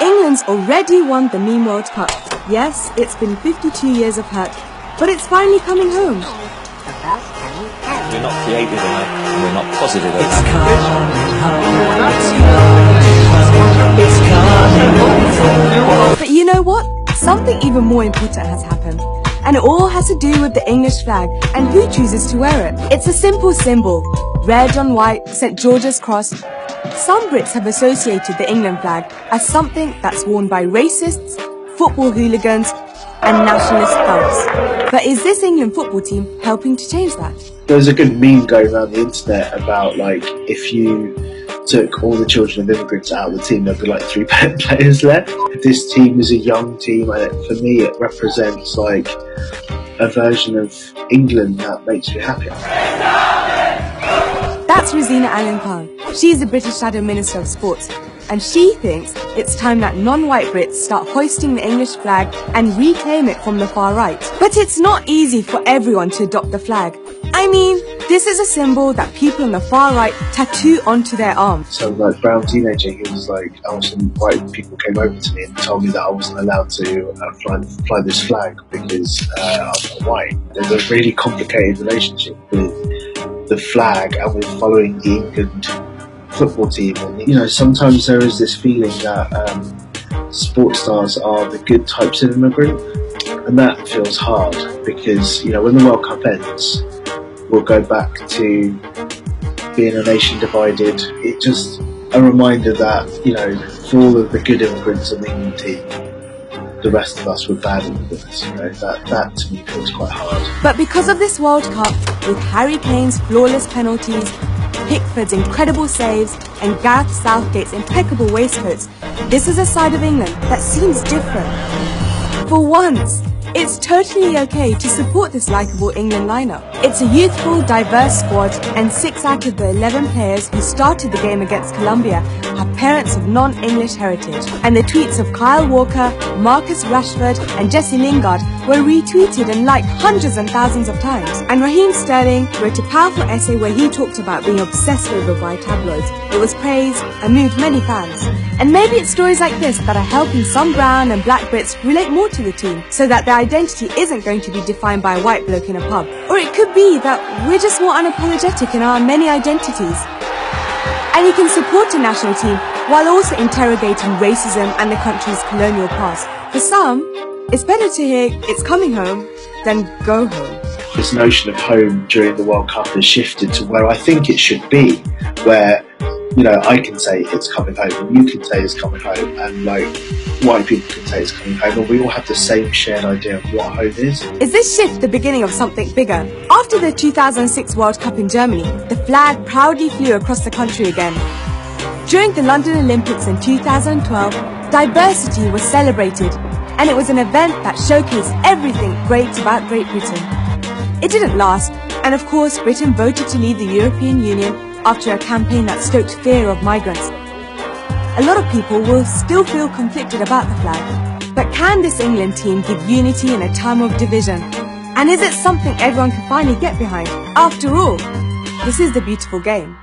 England's already won the Meme World Cup. Yes, it's been 52 years of hurt, but it's finally coming home. We're not creative enough, and we're not positive enough. But you know what? Something even more important has happened. And it all has to do with the English flag and who chooses to wear it. It's a simple symbol. Red on white, St. George's Cross. Some Brits have associated the England flag as something that's worn by racists, football hooligans and nationalist thugs. But is this England football team helping to change that? There's a good meme going around the internet about, like, if you took all the children of immigrants out of the team, there'd be like 3 players left. This team is a young team, and for me it represents like a version of England that makes me happy. That's Rosina Allen-Khan. She's the British Shadow Minister of Sports, and she thinks it's time that non-white Brits start hoisting the English flag and reclaim it from the far right. But it's not easy for everyone to adopt the flag. I mean, this is a symbol that people on the far right tattoo onto their arms. So like brown teenager, he was like, some white people came over to me and told me that I wasn't allowed to fly this flag because I'm not white. There's a really complicated relationship with the flag and with following the England football team. And you know, sometimes there is this feeling that sports stars are the good types of immigrant, and that feels hard because, you know, when the World Cup ends, we'll go back to being a nation divided. It's just a reminder that, you know, for all of the good immigrants on the England team, the rest of us were bad immigrants. You know, that to me feels quite hard. But because of this World Cup, with Harry Kane's flawless penalties, Pickford's incredible saves and Gareth Southgate's impeccable waistcoats, this is a side of England that seems different. For once, it's totally okay to support this likeable England lineup. It's a youthful, diverse squad, and 6 out of the 11 players who started the game against Colombia have parents of non-English heritage. And the tweets of Kyle Walker, Marcus Rashford and Jesse Lingard were retweeted and liked hundreds and thousands of times. And Raheem Sterling wrote a powerful essay where he talked about being obsessed over by tabloids. It was praised and moved many fans. And maybe it's stories like this that are helping some brown and black Brits relate more to the team, so that their identity isn't going to be defined by a white bloke in a pub. Or it could be that we're just more unapologetic in our many identities. And you can support a national team while also interrogating racism and the country's colonial past. For some, it's better to hear it's coming home than go home. This notion of home during the World Cup has shifted to where I think it should be, where, you know, I can say it's coming home and you can say it's coming home, and like white people can say it's coming home, and we all have the same shared idea of what home is. Is this shift the beginning of something bigger? After the 2006 World Cup in Germany, the flag proudly flew across the country again. During the London Olympics in 2012, diversity was celebrated, and it was an event that showcased everything great about Great Britain. It didn't last, and of course Britain voted to leave the European Union after a campaign that stoked fear of migrants. A lot of people will still feel conflicted about the flag, but can this England team give unity in a time of division? And is it something everyone can finally get behind? After all, this is the beautiful game.